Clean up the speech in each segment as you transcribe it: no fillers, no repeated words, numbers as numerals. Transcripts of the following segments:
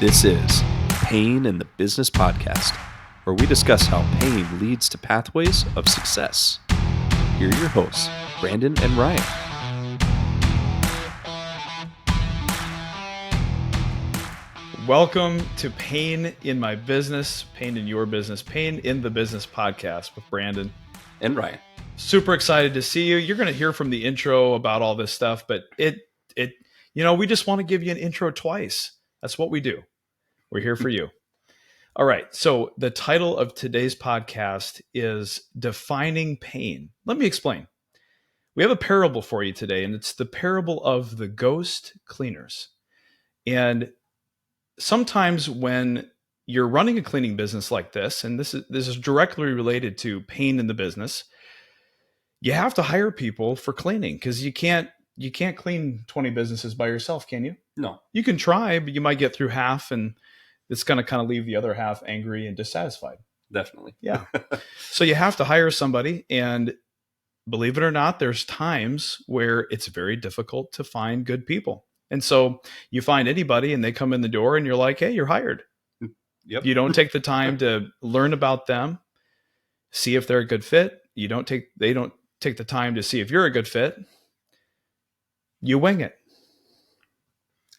This is Pain in the Business Podcast, where we discuss how pain leads to pathways of success. Here are your hosts, Brandon and Ryan. Welcome to Pain in My Business, Pain in Your Business, Pain in the Business Podcast with Brandon and Ryan. Super excited to see you. You're going to hear from the intro about all this stuff, but we just want to give you an intro twice. That's what we do. We're here for you. All right. So the title of today's podcast is Defining Pain. Let me explain. We have a parable for you today, and it's the parable of the ghost cleaners. And sometimes when you're running a cleaning business like this, and this is directly related to pain in the business, you have to hire people for cleaning because you can't clean 20 businesses by yourself, can you? No. You can try, but you might get through half, and it's going to kind of leave the other half angry and dissatisfied. Definitely. Yeah. So you have to hire somebody, and believe it or not, there's times where it's very difficult to find good people. And so you find anybody and they come in the door and you're like, hey, you're hired. Yep. You don't take the time to learn about them, see if they're a good fit. They don't take the time to see if you're a good fit. You wing it.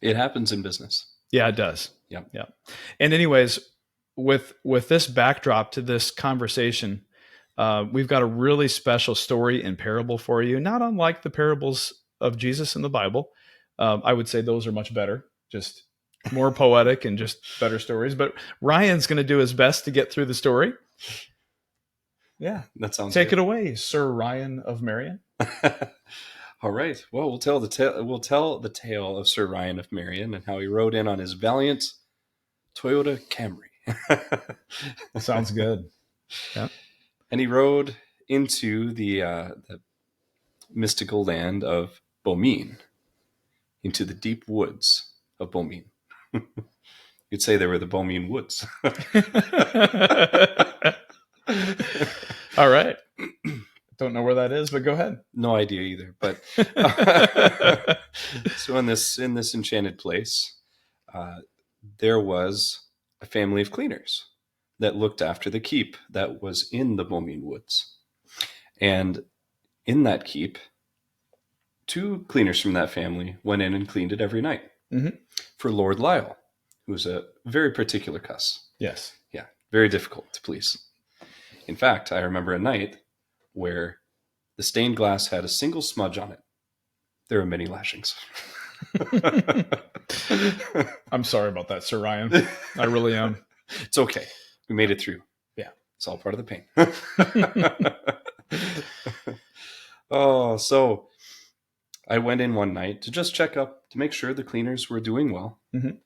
It happens in business. Yeah, it does. Yep. Yeah. And anyways, with this backdrop to this conversation, we've got a really special story and parable for you, not unlike the parables of Jesus in the Bible. I would say those are much better, just more poetic and just better stories. But Ryan's going to do his best to get through the story. Yeah. That sounds Take good. it away, Sir Ryan of Marion. All right. Well, we'll tell the tale of Sir Ryan of Marion and how he rode in on his valiant Toyota Camry. Sounds good. Yeah. And he rode into the mystical land of Bomine, into the deep woods of Bomine. You'd say they were the Bomine Woods. All right. Don't know where that is, but go ahead. No idea either. But so in this enchanted place, there was a family of cleaners that looked after the keep that was in the Bomine Woods. And in that keep, two cleaners from that family went in and cleaned it every night for Lord Lyle, who was a very particular cuss. Yes. Yeah, very difficult to please. In fact, I remember a night where the stained glass had a single smudge on it. There were many lashings. I'm sorry about that, Sir Ryan. I really am. It's okay. We made it through. Yeah. It's all part of the pain. Oh, so I went in one night to just check up to make sure the cleaners were doing well. Mm-hmm.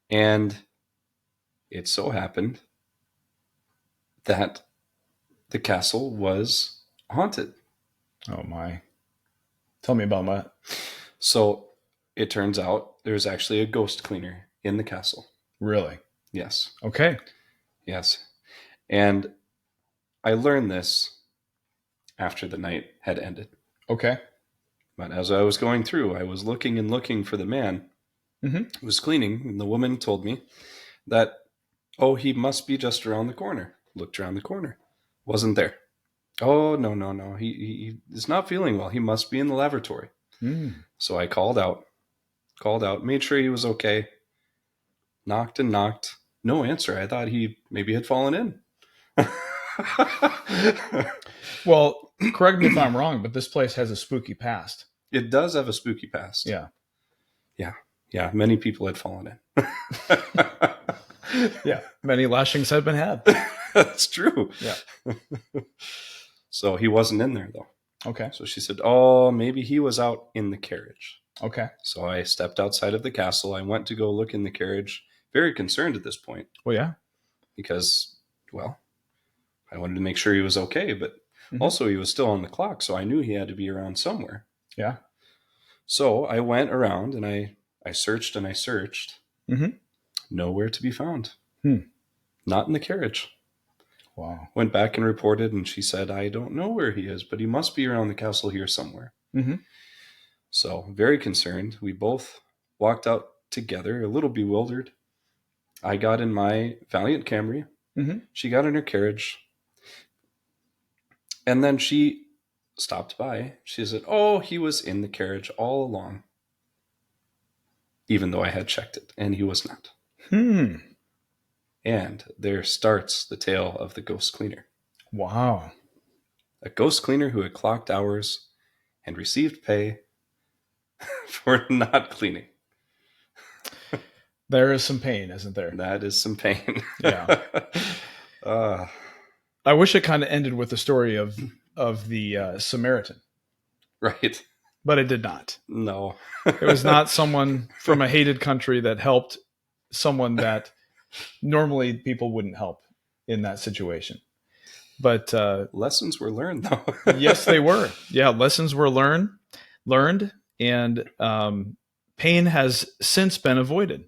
And it so happened that the castle was haunted. Oh, my. Tell me about that. So it turns out there's actually a ghost cleaner in the castle. Really? Yes. Okay. Yes. And I learned this after the night had ended. Okay. But as I was going through, I was looking for the man who was cleaning, and the woman told me that, oh, he must be just around the corner. Looked around the corner. Wasn't there. Oh, no. He is not feeling well. He must be in the lavatory. So I called out, made sure he was okay. Knocked and knocked. No answer. I thought he maybe had fallen in. Well, correct me if I'm wrong, but this place has a spooky past. It does have a spooky past. Yeah. Yeah. Many people had fallen in. Yeah. Many lashings have been had. That's true. Yeah. So he wasn't in there, though. Okay. So she said, oh, maybe he was out in the carriage. Okay. So I stepped outside of the castle. I went to go look in the carriage, very concerned at this point. Well, yeah. Because, well, I wanted to make sure he was okay, but also he was still on the clock, so I knew he had to be around somewhere. Yeah. So I went around and I searched and I searched. Nowhere to be found. Not in the carriage. Wow. Went back and reported, and she said, I don't know where he is, but he must be around the castle here somewhere. So very concerned. We both walked out together, a little bewildered. I got in my Valiant Camry. Mm-hmm. She got in her carriage. And then she stopped by. She said, "Oh, he was in the carriage all along." Even though I had checked it, and he was not. And there starts the tale of the ghost cleaner. Wow. A ghost cleaner who had clocked hours and received pay for not cleaning. There is some pain, isn't there? That is some pain. Yeah. I wish it kind of ended with the story of the Samaritan. Right. But it did not. No. It was not someone from a hated country that helped someone that normally people wouldn't help in that situation. But lessons were learned, though. Yes, they were. Yeah, lessons were learned, and pain has since been avoided.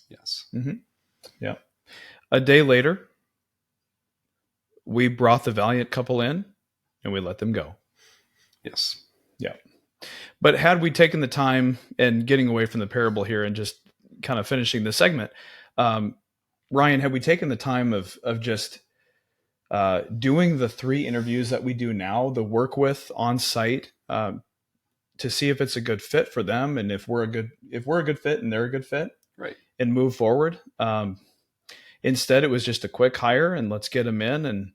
Yes. Mm-hmm. Yeah. A day later, we brought the Valiant couple in, and we let them go. Yes. Yeah. But had we taken the time, and getting away from the parable here and just kind of finishing the segment, Ryan, had we taken the time of just doing the 3 interviews that we do now, the work with on site, to see if it's a good fit for them, and if we're a good fit and they're a good fit, right, and move forward. Instead, it was just a quick hire and let's get them in. And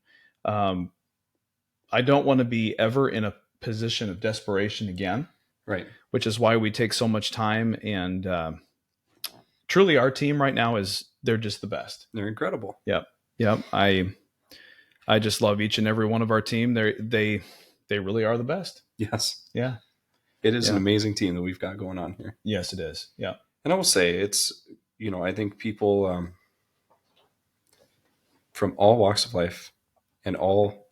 I don't want to be ever in a position of desperation again. Right. Which is why we take so much time. And truly, our team right now they're just the best. They're incredible. Yep. I just love each and every one of our team. They really are the best. Yes. Yeah. It is an amazing team that we've got going on here. Yes, it is. Yeah. And I will say it's, I think people from all walks of life and all,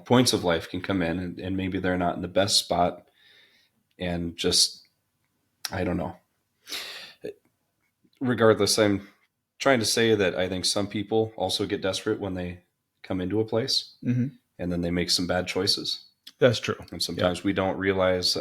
points of life can come in and maybe they're not in the best spot and just, I don't know. Regardless, I'm trying to say that I think some people also get desperate when they come into a place, and then they make some bad choices. That's true. And sometimes we don't realize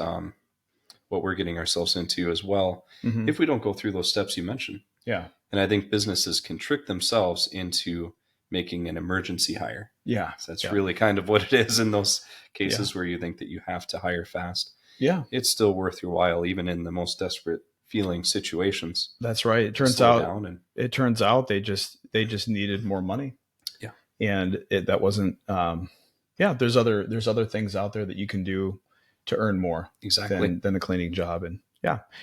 what we're getting ourselves into as well if we don't go through those steps you mentioned. Yeah. And I think businesses can trick themselves into making an emergency hire. Yeah. So that's really kind of what it is in those cases where you think that you have to hire fast. Yeah. It's still worth your while, even in the most desperate feeling situations. That's right. It turns out they just needed more money. Yeah. And that wasn't, there's other things out there that you can do to earn more than a cleaning job. And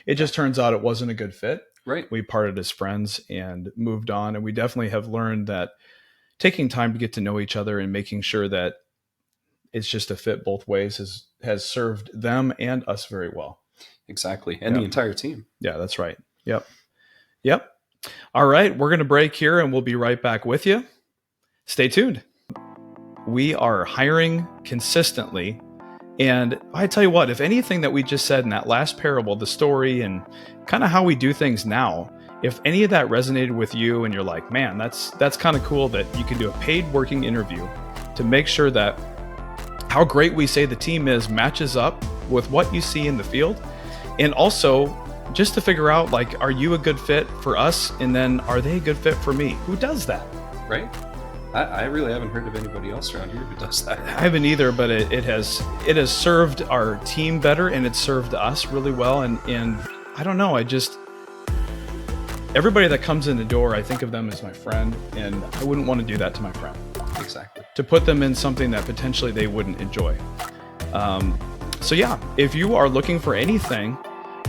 it just turns out it wasn't a good fit. Right. We parted as friends and moved on. And we definitely have learned that taking time to get to know each other and making sure that it's just a fit both ways has served them and us very well. Exactly. And the entire team. Yeah, that's right. Yep. All right. We're going to break here and we'll be right back with you. Stay tuned. We are hiring consistently. And I tell you what, if anything that we just said in that last parable, the story and kind of how we do things now, if any of that resonated with you and you're like, man, that's kind of cool that you can do a paid working interview to make sure that how great we say the team is matches up with what you see in the field. And also just to figure out, like, are you a good fit for us? And then are they a good fit for me? Who does that? Right. I really haven't heard of anybody else around here who does that. I haven't either, but it has served our team better and it's served us really well. And I don't know, everybody that comes in the door, I think of them as my friend, and I wouldn't want to do that to my friend. Exactly. To put them in something that potentially they wouldn't enjoy. So yeah, if you are looking for anything,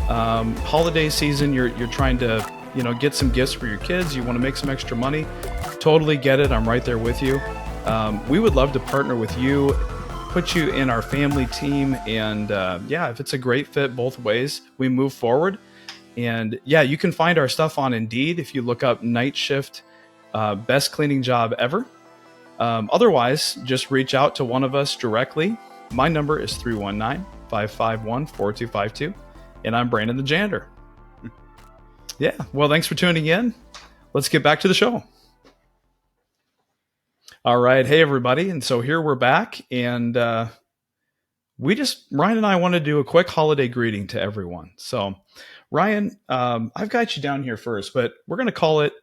holiday season, you're trying to, get some gifts for your kids, you want to make some extra money, totally get it. I'm right there with you. We would love to partner with you, put you in our family team, and if it's a great fit both ways, we move forward. And you can find our stuff on Indeed if you look up Night Shift Best Cleaning Job Ever. Otherwise, just reach out to one of us directly. My number is 319-551-4252, and I'm Brandon the Janitor. Well, thanks for tuning in. Let's get back to the show. All right. Hey, everybody. And so here we're back, and Ryan and I want to do a quick holiday greeting to everyone. So Ryan, I've got you down here first, but we're going to call it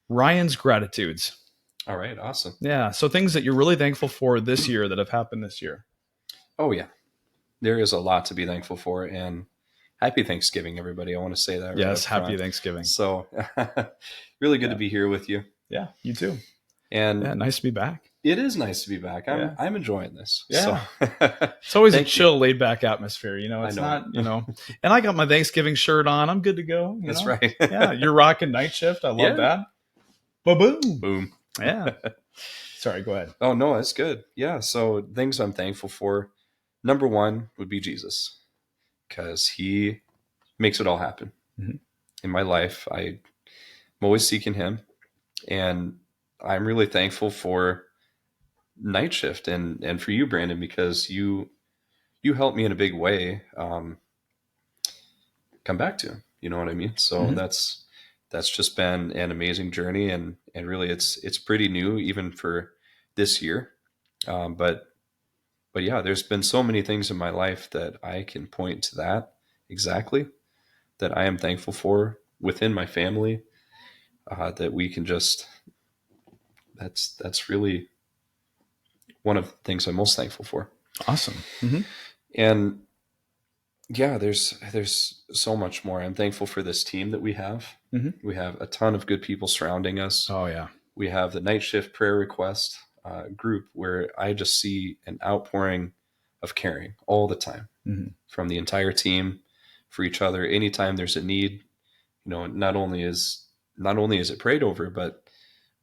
Ryan's Gratitudes. All right. Awesome. Yeah. So things that you're really thankful for this year that have happened this year. Oh, yeah. There is a lot to be thankful for. And happy Thanksgiving, everybody. I want to say that. Yes. Happy Thanksgiving. So really good to be here with you. Yeah. You too. And nice to be back. It is nice to be back. I'm enjoying this. Yeah. So. It's always a chill, laid back atmosphere. It's not, and I got my Thanksgiving shirt on. I'm good to go. That's right. Yeah. You're rocking Night Shift. I love that. Ba-boom. Boom. Yeah. Sorry, go ahead. Oh, no, that's good. Yeah. So things I'm thankful for. Number one would be Jesus, because he makes it all happen in my life. I'm always seeking him, and I'm really thankful for Night Shift and for you, Brandon, because you helped me in a big way come back to him. You know what I mean? So that's just been an amazing journey, and really it's pretty new even for this year. But yeah, there's been so many things in my life that I can point to that exactly that I am thankful for within my family, that we can just, that's really one of the things I'm most thankful for. Awesome. And yeah, there's so much more. I'm thankful for this team that we have. We have a ton of good people surrounding us. Oh yeah. We have the Night Shift prayer request group where I just see an outpouring of caring all the time from the entire team for each other. Anytime there's a need, not only is it prayed over, but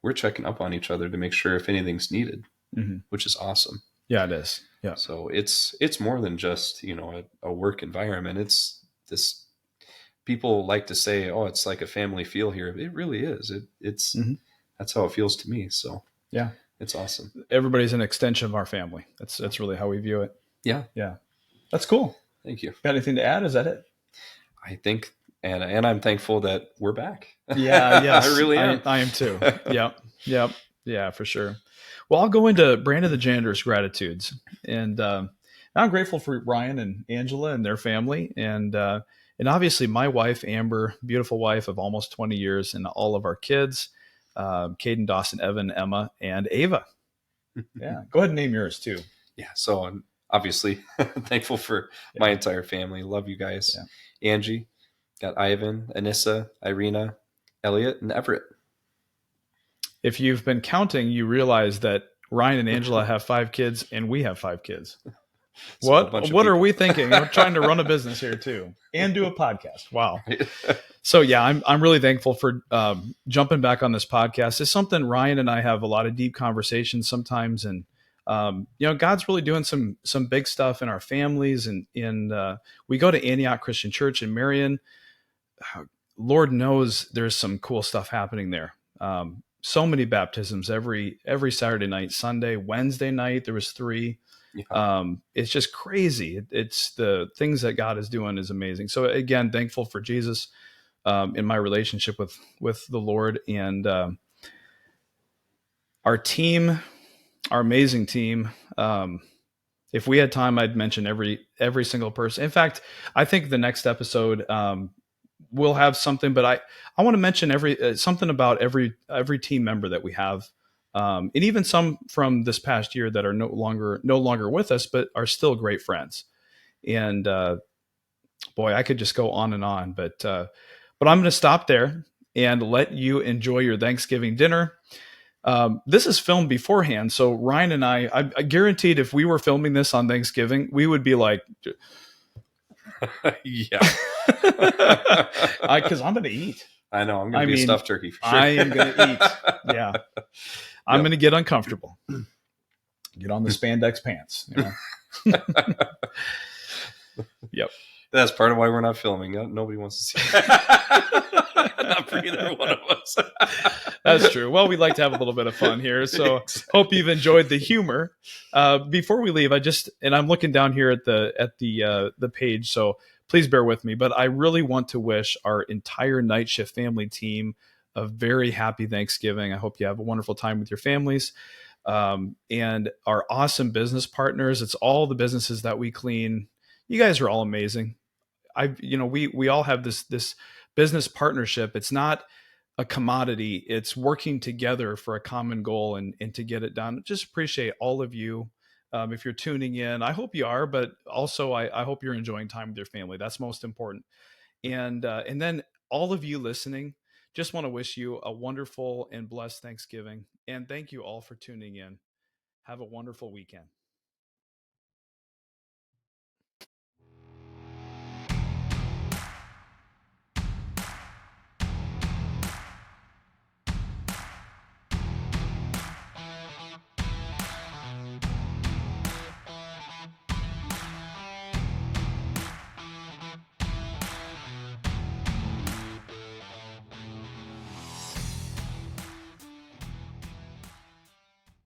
we're checking up on each other to make sure if anything's needed, which is awesome. Yeah, it is. Yeah. So it's more than just, a work environment. It's this, people like to say, oh, it's like a family feel here. It really is. It's that's how it feels to me. So yeah, it's awesome. Everybody's an extension of our family. That's really how we view it. Yeah. Yeah. That's cool. Thank you. Got anything to add? Is that it? I think, and I'm thankful that we're back. Yeah. Yes. I really am. I am too. Yep. Yeah, for sure. Well, I'll go into Brandon the Janitor's gratitudes, and I'm grateful for Ryan and Angela and their family, and obviously my wife Amber, beautiful wife of almost 20 years, and all of our kids, Caden, Dawson, Evan, Emma, and Ava. Yeah, go ahead and name yours too. Yeah, so I'm obviously thankful for my entire family. Love you guys. Yeah. Angie, got Ivan, Anissa, Irina, Elliot, and Everett. If you've been counting, you realize that Ryan and Angela have 5 kids and we have 5 kids. What are we thinking? We're trying to run a business here too and do a podcast. Wow. So yeah, I'm really thankful for jumping back on this podcast. It's something Ryan and I have a lot of deep conversations sometimes, and God's really doing some big stuff in our families, and we go to Antioch Christian Church in Marion. Lord knows there's some cool stuff happening there. So many baptisms every Saturday night, Sunday, Wednesday night. There was 3. Yeah. It's just crazy. It's the things that God is doing is amazing. So again, thankful for Jesus in my relationship with the Lord, and our team, our amazing team. If we had time, I'd mention every single person. In fact, I think the next episode we'll have something, but I want to mention something about every team member that we have, and even some from this past year that are no longer with us, but are still great friends. And boy, I could just go on and on, but I'm going to stop there and let you enjoy your Thanksgiving dinner. This is filmed beforehand, so Ryan and I guaranteed if we were filming this on Thanksgiving, we would be like, yeah. Because I'm going to eat. I know. I'm going to be a stuffed turkey for sure. I am going to eat. Yeah. I'm going to get uncomfortable. Get on the spandex pants. Yep. That's part of why we're not filming. Nobody wants to see that. Not for either one of us. That's true. Well, we'd like to have a little bit of fun here. So hope you've enjoyed the humor. Before we leave, I'm looking down here at the page, so please bear with me. But I really want to wish our entire Night Shift family team a very happy Thanksgiving. I hope you have a wonderful time with your families. And our awesome business partners. It's all the businesses that we clean. You guys are all amazing. we all have this business partnership. It's not a commodity. It's working together for a common goal and to get it done. Just appreciate all of you. If you're tuning in, I hope you are, but also I hope you're enjoying time with your family. That's most important. And then all of you listening, just want to wish you a wonderful and blessed Thanksgiving. And thank you all for tuning in. Have a wonderful weekend.